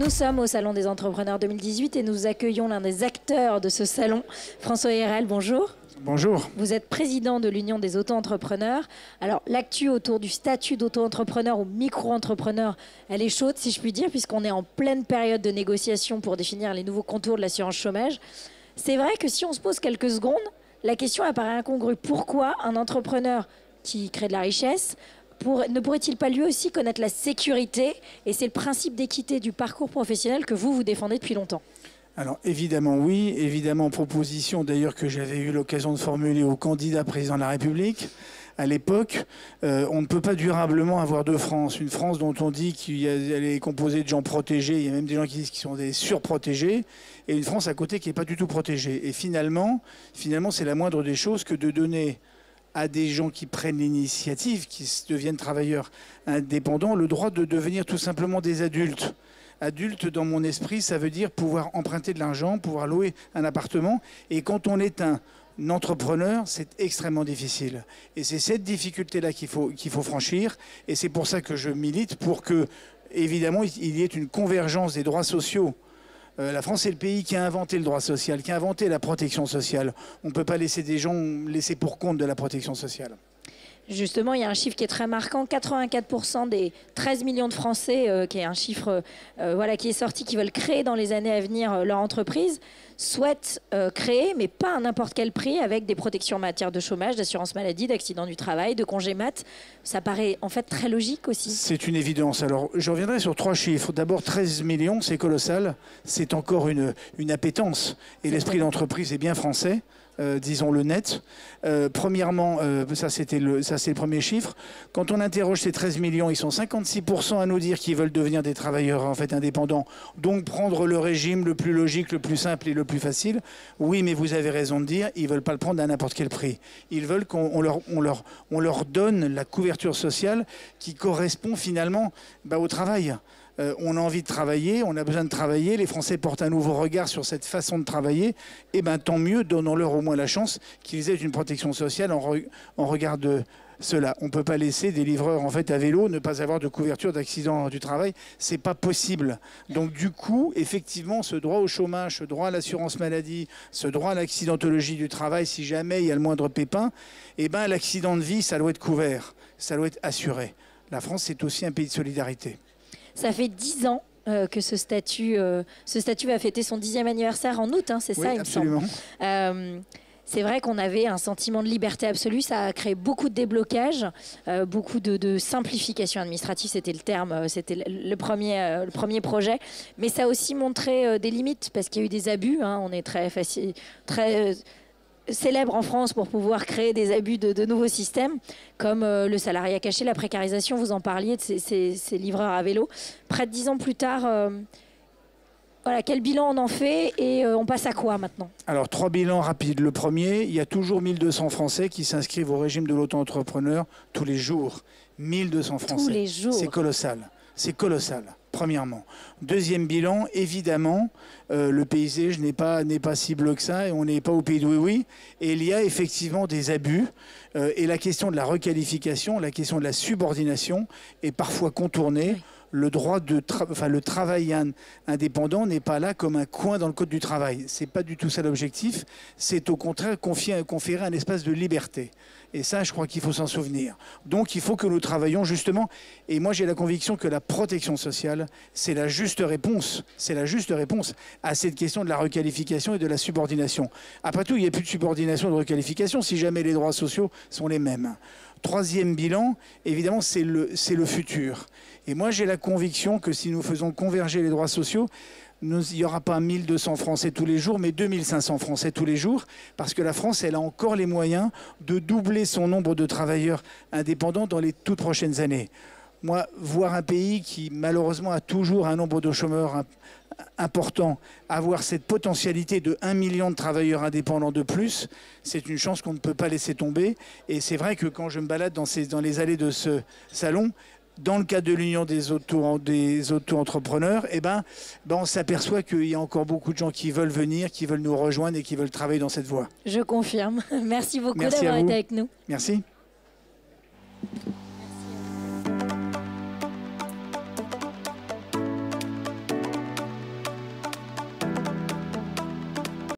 Nous sommes au Salon des Entrepreneurs 2018 et nous accueillons l'un des acteurs de ce salon, François Hérel, bonjour. Bonjour. Vous êtes président de l'Union des auto-entrepreneurs. Alors, l'actu autour du statut d'auto-entrepreneur ou micro-entrepreneur, elle est chaude, si je puis dire, puisqu'on est en pleine période de négociation pour définir les nouveaux contours de l'assurance chômage. C'est vrai que si on se pose quelques secondes, la question apparaît incongrue. Pourquoi un entrepreneur qui crée de la richesse ne pourrait-il pas lui aussi connaître la sécurité? Et c'est le principe d'équité du parcours professionnel que vous défendez depuis longtemps. Alors évidemment oui, évidemment proposition d'ailleurs que j'avais eu l'occasion de formuler au candidat président de la République. À l'époque, on ne peut pas durablement avoir deux France. Une France dont on dit qu'elle est composée de gens protégés, il y a même des gens qui disent qu'ils sont des surprotégés, et une France à côté qui n'est pas du tout protégée. Et finalement c'est la moindre des choses que de donner à des gens qui prennent l'initiative, qui deviennent travailleurs indépendants, le droit de devenir tout simplement des adultes. Adulte, dans mon esprit, ça veut dire pouvoir emprunter de l'argent, pouvoir louer un appartement. Et quand on est un entrepreneur, c'est extrêmement difficile. Et c'est cette difficulté-là qu'il faut franchir. Et c'est pour ça que je milite pour que, évidemment, il y ait une convergence des droits sociaux. La France est le pays qui a inventé le droit social, qui a inventé la protection sociale. On ne peut pas laisser des gens laisser pour compte de la protection sociale. Justement, il y a un chiffre qui est très marquant. 84% des 13 millions de Français, qui est un chiffre qui est sorti, qui veulent créer dans les années à venir leur entreprise, souhaitent créer, mais pas à n'importe quel prix, avec des protections en matière de chômage, d'assurance maladie, d'accident du travail, de congé mat. Ça paraît en fait très logique aussi. C'est une évidence. Alors, je reviendrai sur trois chiffres. D'abord, 13 millions, c'est colossal. C'est encore une appétence. Et l'esprit d'entreprise est bien français. Disons-le net. Premièrement, ça c'est le premier chiffre. Quand on interroge ces 13 millions, ils sont 56% à nous dire qu'ils veulent devenir des travailleurs en fait indépendants, donc prendre le régime le plus logique, le plus simple et le plus facile. Oui, mais vous avez raison de dire, ils ne veulent pas le prendre à n'importe quel prix. Ils veulent qu'on leur donne la couverture sociale qui correspond finalement au travail. On a envie de travailler, on a besoin de travailler, les Français portent un nouveau regard sur cette façon de travailler, et tant mieux, donnons-leur au moins la chance qu'ils aient une protection sociale en regard de cela. On ne peut pas laisser des livreurs à vélo ne pas avoir de couverture d'accident du travail, c'est pas possible. Donc du coup, effectivement, ce droit au chômage, ce droit à l'assurance maladie, ce droit à l'accidentologie du travail, si jamais il y a le moindre pépin, l'accident de vie, ça doit être couvert, ça doit être assuré. La France, c'est aussi un pays de solidarité. Ça fait 10 ans que ce statut va fêter son 10e anniversaire en août, c'est ça, il me semble. C'est vrai qu'on avait un sentiment de liberté absolue, ça a créé beaucoup de déblocages, beaucoup de simplification administrative, c'était le terme, c'était le premier projet. Mais ça a aussi montré des limites, parce qu'il y a eu des abus, on est très célèbre en France pour pouvoir créer des abus de nouveaux systèmes, comme le salariat caché, la précarisation, vous en parliez de ces livreurs à vélo. Près de 10 ans plus tard, quel bilan on en fait et on passe à quoi maintenant? Alors, 3 bilans rapides. Le premier, il y a toujours 1200 Français qui s'inscrivent au régime de l'auto-entrepreneur tous les jours. 1200 Français. Tous les jours. C'est colossal. C'est colossal, premièrement. Deuxième bilan, évidemment, le paysage n'est pas si bleu que ça et on n'est pas au pays de oui-oui. Et il y a effectivement des abus. Et la question de la requalification, la question de la subordination est parfois contournée. Oui. Le droit le travail indépendant n'est pas là comme un coin dans le code du travail. C'est pas du tout ça l'objectif. C'est au contraire conférer un espace de liberté. Et ça, je crois qu'il faut s'en souvenir. Donc, il faut que nous travaillions justement. Et moi, j'ai la conviction que la protection sociale, c'est la juste réponse. C'est la juste réponse à cette question de la requalification et de la subordination. Après tout, il n'y a plus de subordination et de requalification si jamais les droits sociaux sont les mêmes. Troisième bilan, évidemment, c'est le futur. Et moi, j'ai la conviction que si nous faisons converger les droits sociaux, il n'y aura pas 1200 Français tous les jours, mais 2500 Français tous les jours, parce que la France, elle a encore les moyens de doubler son nombre de travailleurs indépendants dans les toutes prochaines années. Moi, voir un pays qui, malheureusement, a toujours un nombre de chômeurs important, avoir cette potentialité de 1 million de travailleurs indépendants de plus, c'est une chance qu'on ne peut pas laisser tomber. Et c'est vrai que quand je me balade dans les allées de ce salon, dans le cadre de l'Union des auto-entrepreneurs, on s'aperçoit qu'il y a encore beaucoup de gens qui veulent venir, qui veulent nous rejoindre et qui veulent travailler dans cette voie. Je confirme. Merci beaucoup d'avoir été avec nous. Merci.